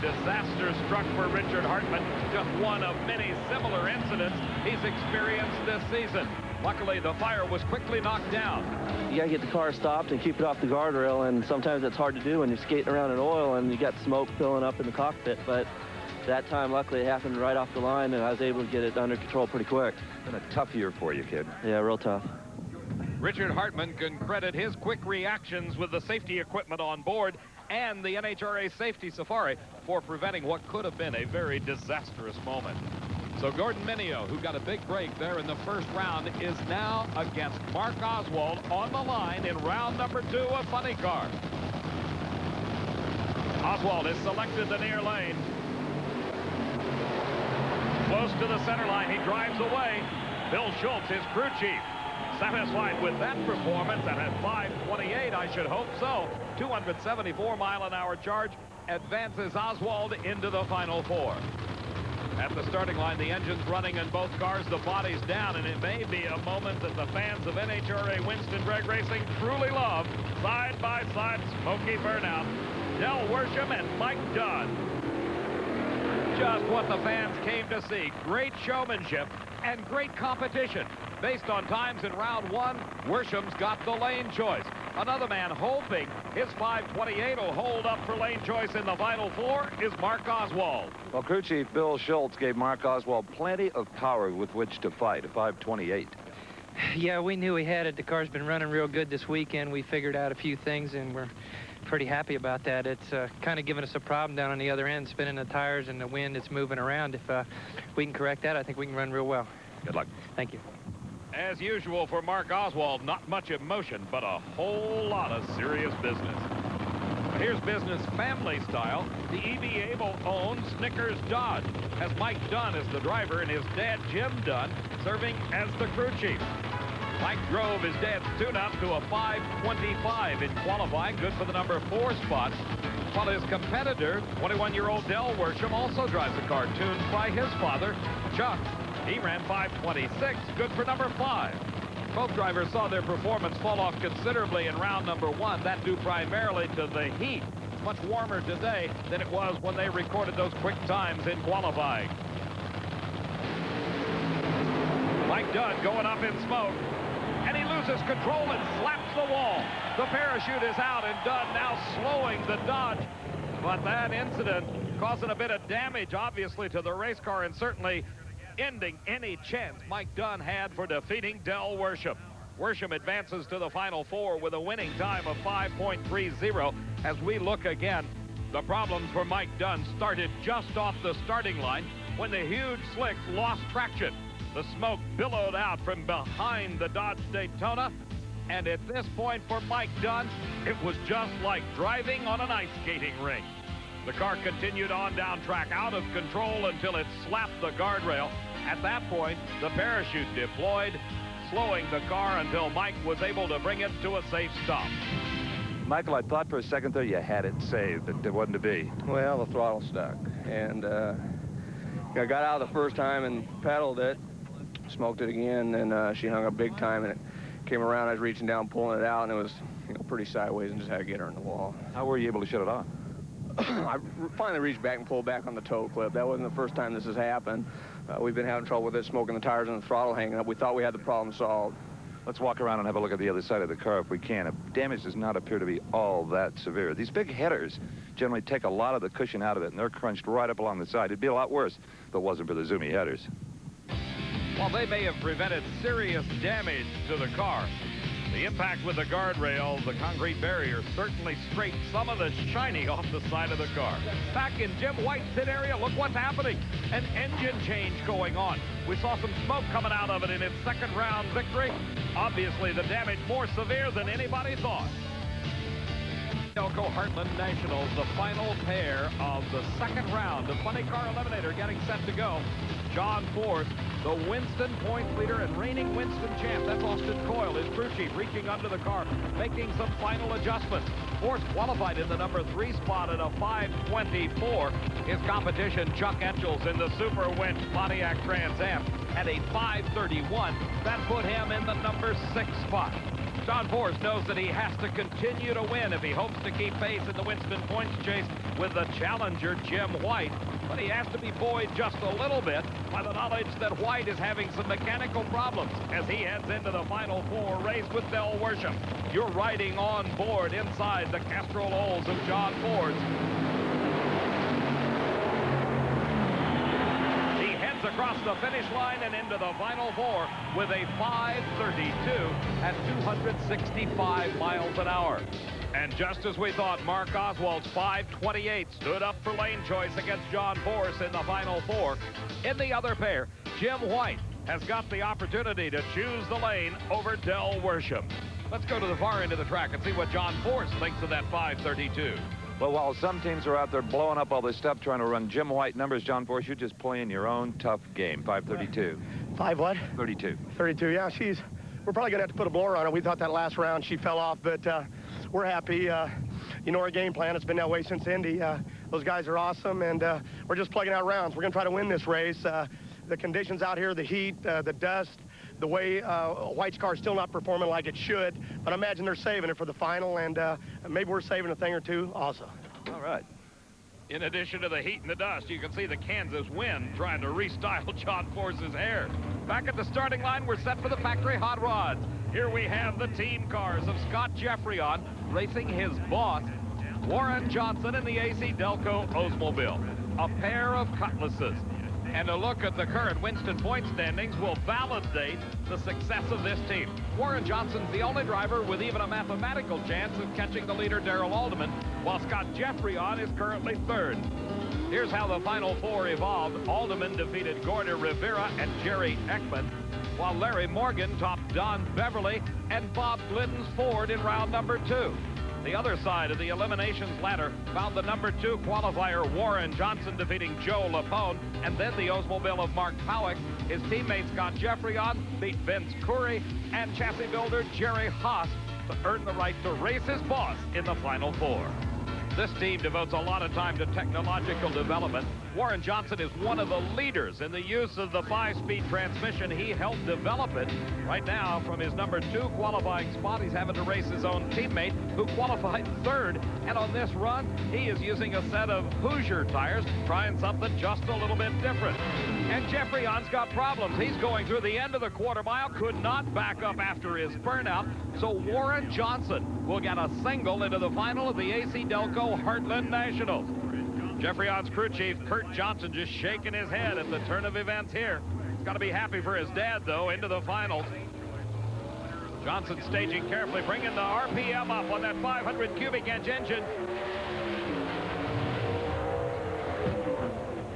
disaster struck for Richard Hartman. Just one of many similar incidents he's experienced this season. Luckily, the fire was quickly knocked down. You gotta get the car stopped and keep it off the guardrail, and sometimes that's hard to do when you're skating around in oil and you got smoke filling up in the cockpit. But that time, luckily, it happened right off the line, and I was able to get it under control pretty quick. It's been a tough year for you, kid. Yeah, real tough. Richard Hartman can credit his quick reactions with the safety equipment on board and the NHRA Safety Safari for preventing what could have been a very disastrous moment. So Gordon Mineo, who got a big break there in the first round, is now against Mark Oswald on the line in round number 2 of Funny Car. Oswald has selected the near lane. Close to the center line, he drives away. Bill Schultz, his crew chief, satisfied with that performance, and at 5:28, I should hope so. 274-mile-an-hour charge advances Oswald into the Final Four. At the starting line, the engine's running in both cars, the body's down, and it may be a moment that the fans of NHRA Winston Drag Racing truly love. Side-by-side smoky burnout. Del Worsham and Mike Dunn. Just what the fans came to see. Great showmanship and great competition. Based on times in round 1, Worsham's got the lane choice. Another man hoping his 5:28 will hold up for lane choice in the Final Four is Mark Oswald. Well, crew chief Bill Schultz gave Mark Oswald plenty of power with which to fight, a 5:28. Yeah, we knew he had it. The car's been running real good this weekend. We figured out a few things, and we're pretty happy about that. It's kind of given us a problem down on the other end, spinning the tires and the wind is moving around. If we can correct that, I think we can run real well. Good luck. Thank you. As usual for Mark Oswald, not much emotion, but a whole lot of serious business. Here's business family style. The E.B. Abel owns Snickers Dodge, as Mike Dunn is the driver and his dad, Jim Dunn, serving as the crew chief. Mike drove his dad's tune-up to a 5:25 in qualifying, good for the number 4 spot, while his competitor, 21-year-old Del Worsham, also drives a car tuned by his father, Chuck. He ran 5:26, good for number 5. Both drivers saw their performance fall off considerably in round number 1, that due primarily to the heat. It's much warmer today than it was when they recorded those quick times in qualifying. Mike Dunn going up in smoke, and he loses control and slaps the wall. The parachute is out, and Dunn now slowing the Dodge. But that incident causing a bit of damage, obviously, to the race car, and certainly ending any chance Mike Dunn had for defeating Del Worsham. Worsham advances to the Final Four with a winning time of 5.30. As we look again, the problems for Mike Dunn started just off the starting line when the huge slicks lost traction. The smoke billowed out from behind the Dodge Daytona, and at this point for Mike Dunn, it was just like driving on an ice skating rink. The car continued on down track, out of control until it slapped the guardrail. At that point, the parachute deployed, slowing the car until Mike was able to bring it to a safe stop. Michael, I thought for a second there you had it saved, but it wasn't to be. Well, the throttle stuck, and I got out the first time and pedaled it, smoked it again, and she hung up big time, and it came around. I was reaching down, pulling it out, and it was, pretty sideways, and just had to get her in the wall. How were you able to shut it off? I finally reached back and pulled back on the tow clip. That wasn't the first time this has happened. We've been having trouble with it, smoking the tires and the throttle hanging up. We thought we had the problem solved. Let's walk around and have a look at the other side of the car if we can. Damage does not appear to be all that severe. These big headers generally take a lot of the cushion out of it, and they're crunched right up along the side. It'd be a lot worse if it wasn't for the zoomy headers. While they may have prevented serious damage to the car, the impact with the guardrail, the concrete barrier, certainly scraped some of the shiny off the side of the car. Back in Jim White's pit area, look what's happening. An engine change going on. We saw some smoke coming out of it in its second round victory. Obviously, the damage more severe than anybody thought. Delco Heartland Nationals, the final pair of the second round of Funny Car Eliminator getting set to go. John Force, the Winston points leader and reigning Winston champ. That's Austin Coyle, his crew chief, reaching under the car, making some final adjustments. Force qualified in the number 3 spot at a 5:24. His competition, Chuck Etchels, in the Super Winch Pontiac Trans Am at a 5:31. That put him in the number 6 spot. John Force knows that he has to continue to win if he hopes to keep pace in the Winston points chase with the challenger, Jim White. But he has to be buoyed just a little bit by the knowledge that White is having some mechanical problems as he heads into the Final Four race with Del Worsham. You're riding on board inside the Castrol Olds of John Force. He heads across the finish line and into the Final Four with a 5:32 at 265 miles an hour. And just as we thought, Mark Oswald's 5:28 stood up for lane choice against John Force in the Final Four. In the other pair, Jim White has got the opportunity to choose the lane over Del Worsham. Let's go to the far end of the track and see what John Force thinks of that 5:32. Well, while some teams are out there blowing up all this stuff trying to run Jim White numbers, John Force, you're just playing your own tough game. 5:32. 5 what? 32. 32, yeah. We're probably going to have to put a blower on her. We thought that last round she fell off, but we're happy. You know our game plan. It's been that way since Indy. Those guys are awesome, and we're just plugging out rounds. We're going to try to win this race. The conditions out here, the heat, the dust, the way White's car is still not performing like it should, but I imagine they're saving it for the final, and maybe we're saving a thing or two also. All right. In addition to the heat and the dust, you can see the Kansas wind trying to restyle John Force's hair. Back at the starting line, we're set for the factory hot rods. Here we have the team cars of Scott Jeffrey racing his boss, Warren Johnson, in the AC Delco Oldsmobile. A pair of cutlasses. And a look at the current Winston point standings will validate the success of this team. Warren Johnson's the only driver with even a mathematical chance of catching the leader, Darrell Alderman, while Scott Jeffrey is currently third. Here's how the Final Four evolved. Alderman defeated Gordon Rivera and Jerry Ekman, while Larry Morgan topped Don Beverly and Bob Glidden's Ford in round number 2. The other side of the eliminations ladder found the number 2 qualifier, Warren Johnson, defeating Joe Lapone, and then the Oldsmobile of Mark Powick. His teammate Scott Jeffrey beat Vince Curry and chassis builder Jerry Haas to earn the right to race his boss in the Final Four. This team devotes a lot of time to technological development. Warren Johnson is one of the leaders in the use of the 5-speed transmission. He helped develop it. Right now, from his number 2 qualifying spot, he's having to race his own teammate, who qualified third. And on this run, he is using a set of Hoosier tires, trying something just a little bit different. And Jeffrey On's got problems. He's going through the end of the quarter mile, could not back up after his burnout. So Warren Johnson will get a single into the final of the AC Delco Heartland Nationals. Jeffrey On's crew chief, Kurt Johnson, just shaking his head at the turn of events here. He's got to be happy for his dad, though, into the finals. Johnson staging carefully, bringing the RPM up on that 500 cubic inch engine.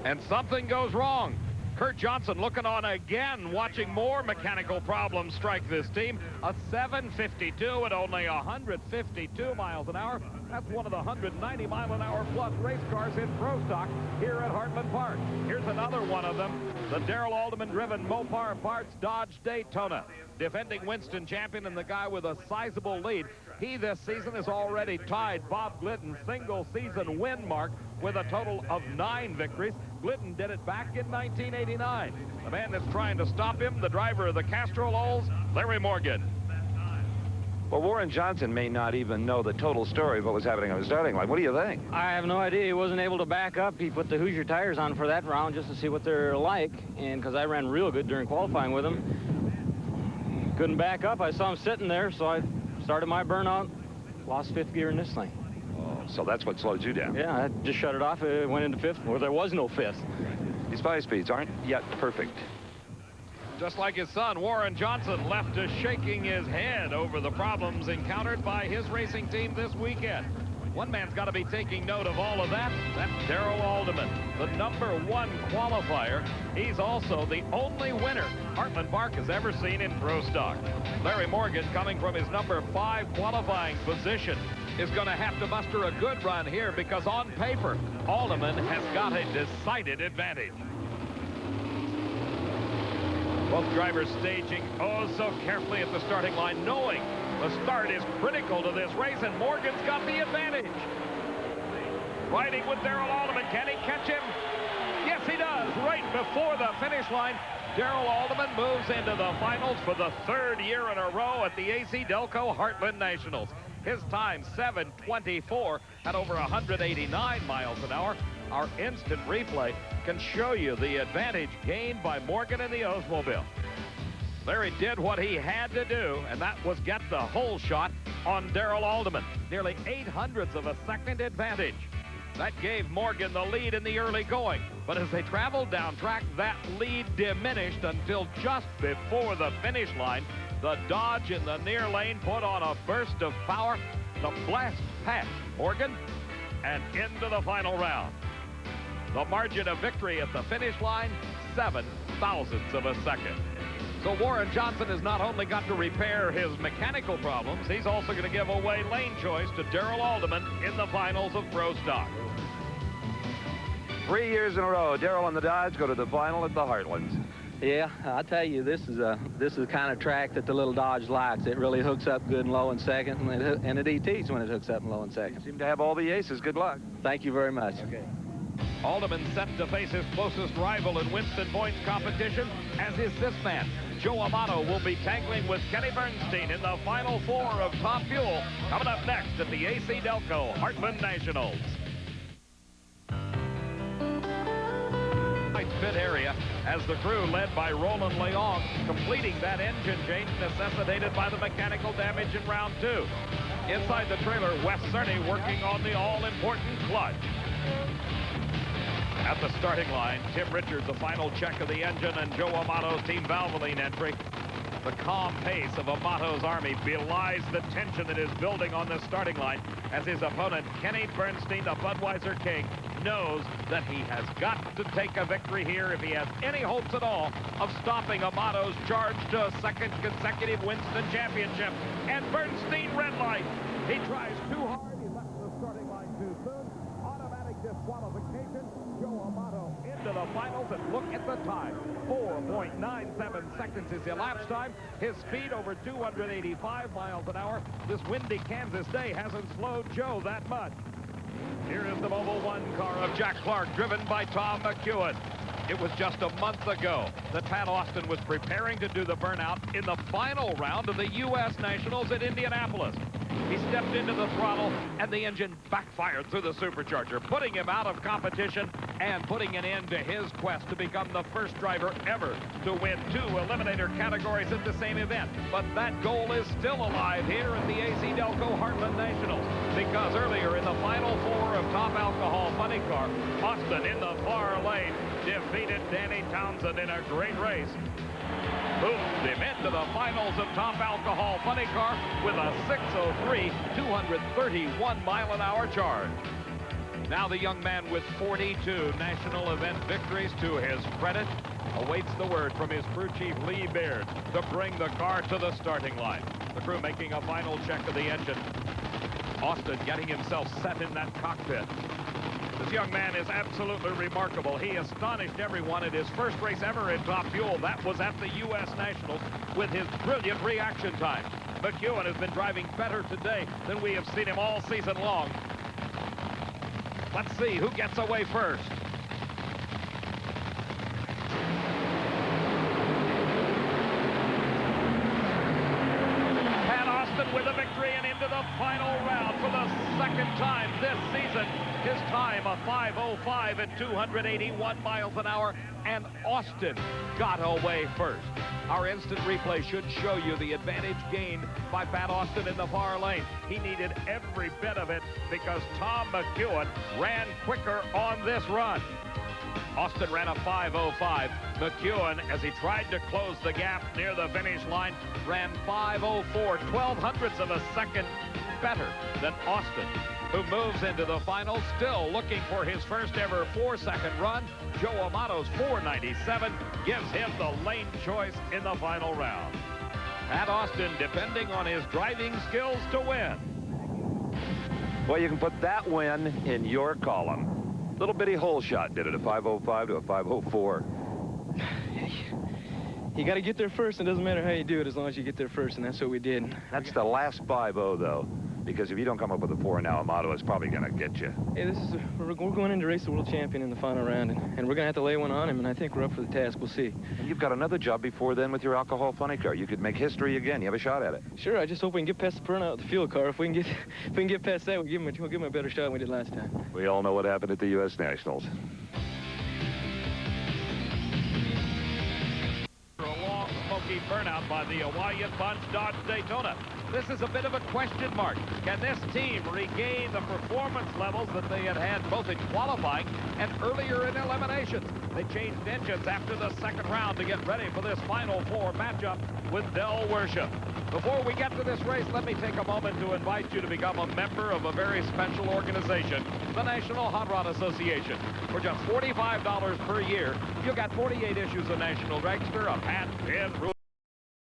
And something goes wrong. Kurt Johnson looking on again, watching more mechanical problems strike this team. A 752 at only 152 miles an hour. That's one of the 190 mile an hour plus race cars in Pro Stock here at Heartland Park. Here's another one of them, the Darrell Alderman driven Mopar Parts Dodge Daytona. Defending Winston champion and the guy with a sizable lead. He this season has already tied Bob Glidden's single season win mark with a total of 9 victories. Glidden did it back in 1989. The man that's trying to stop him, the driver of the Castrol Olds, Larry Morgan. Well, Warren Johnson may not even know the total story of what was happening on the starting line. What do you think? I have no idea. He wasn't able to back up. He put the Hoosier tires on for that round just to see what they're like, and because I ran real good during qualifying with him. Couldn't back up. I saw him sitting there, so I started my burnout, lost 5th gear in this thing. Oh, so that's what slowed you down. Yeah, I just shut it off. It went into 5th, where there was no 5th. These 5 speeds aren't yet perfect. Just like his son, Warren Johnson, left to shaking his head over the problems encountered by his racing team this weekend. One man's got to be taking note of all of that. That's Darrell Alderman, the number 1 qualifier. He's also the only winner Heartland Park has ever seen in Pro Stock. Larry Morgan, coming from his number 5 qualifying position, is going to have to muster a good run here because on paper, Alderman has got a decided advantage. Both drivers staging oh so carefully at the starting line, knowing the start is critical to this race, and Morgan's got the advantage. Riding with Darrell Alderman. Can he catch him? Yes, he does. Right before the finish line, Darrell Alderman moves into the finals for the 3rd year in a row at the AC Delco Heartland Nationals. His time, 7:24 at over 189 miles an hour. Our instant replay can show you the advantage gained by Morgan in the Oldsmobile. Larry did what he had to do, and that was get the hole shot on Darrell Alderman. Nearly 0.08 of a second advantage. That gave Morgan the lead in the early going. But as they traveled down track, that lead diminished until just before the finish line. The Dodge in the near lane put on a burst of power to blast past Morgan and into the final round. The margin of victory at the finish line, 0.07 of a second. So Warren Johnson has not only got to repair his mechanical problems, he's also going to give away lane choice to Darrell Alderman in the finals of Pro Stock. 3 years in a row, Darrell and the Dodge go to the final at the Heartlands. Yeah, I tell you, this is the kind of track that the little Dodge likes. It really hooks up good and low in second, and it ETs when it hooks up and low in second. You seem to have all the aces. Good luck. Thank you very much. Okay. Alderman set to face his closest rival in Winston points competition, as is this man. Joe Amato will be tangling with Kenny Bernstein in the Final 4 of Top Fuel, coming up next at the AC Delco Heartland Nationals. Pit area as the crew led by Roland Leong completing that engine change necessitated by the mechanical damage in round 2. Inside the trailer, Wes Cerny working on the all-important clutch. At the starting line, Tim Richards, the final check of the engine, and Joe Amato's Team Valvoline entry. The calm pace of Amato's Army belies the tension that is building on the starting line as his opponent, Kenny Bernstein, the Budweiser King, knows that he has got to take a victory here if he has any hopes at all of stopping Amato's charge to a 2nd consecutive Winston championship. And Bernstein red light. He tries too hard. He left the starting line too soon. Automatic disqualification. Joe Amato into the finals, and look at the time. 4.97 seconds is elapsed time. His speed over 285 miles an hour. This windy Kansas day hasn't slowed Joe that much. Here is the Mobil 1 car of Jack Clark, driven by Tom McClelland. It was just a month ago that Pat Austin was preparing to do the burnout in the final round of the U.S. Nationals at Indianapolis. He stepped into the throttle, and the engine backfired through the supercharger, putting him out of competition and putting an end to his quest to become the first driver ever to win 2 eliminator categories at the same event. But that goal is still alive here at the AC Delco Heartland Nationals, because earlier in the final 4 of Top Alcohol Funny Car, Austin in the far lane defeated Danny Townsend in a great race. Moved him into the finals of Top Alcohol Funny Car with a 6:03, 231-mile-an-hour charge. Now the young man with 42 national event victories to his credit awaits the word from his crew chief Lee Beard to bring the car to the starting line. The crew making a final check of the engine. Austin getting himself set in that cockpit. This young man is absolutely remarkable. He astonished everyone at his first race ever in Top Fuel. That was at the U.S. Nationals with his brilliant reaction time. McClelland has been driving better today than we have seen him all season long. Let's see who gets away first. Pat Austin with a victory and into the final round for the 2nd time this season. His time, a 5:05 at 281 miles an hour, and Austin got away first. Our instant replay should show you the advantage gained by Pat Austin in the far lane. He needed every bit of it because Tom McClelland ran quicker on this run. Austin ran a 5:05. McClelland, as he tried to close the gap near the finish line, ran 5:04, 0.12 of a second better than Austin, who moves into the finals, still looking for his first ever 4-second run. Joe Amato's 4.97 gives him the lane choice in the final round. Pat Austin depending on his driving skills to win. Well, you can put that win in your column. Little bitty hole shot did it, a 5:05 to a 5:04. You got to get there first. It doesn't matter how you do it as long as you get there first, and that's what we did. That's the last 5-0, though. Because if you don't come up with a 4 now, Amato is probably going to get you. Hey, we're going in to race the world champion in the final round, and we're going to have to lay one on him, and I think we're up for the task. We'll see. And you've got another job before then with your alcohol funny car. You could make history again. You have a shot at it. Sure, I just hope we can get past the burnout with the fuel car. If we can get past that, we'll give him a better shot than we did last time. We all know what happened at the U.S. Nationals. Smoky burnout by the Hawaiian Bunch Dodge Daytona. This is a bit of a question mark. Can this team regain the performance levels that they had both in qualifying and earlier in eliminations? They changed engines after the second round to get ready for this Final Four matchup with Del Worsham. Before we get to this race, let me take a moment to invite you to become a member of a very special organization, the National Hot Rod Association. For just $45 per year, you got 48 issues of National Dragster, a hat, pin,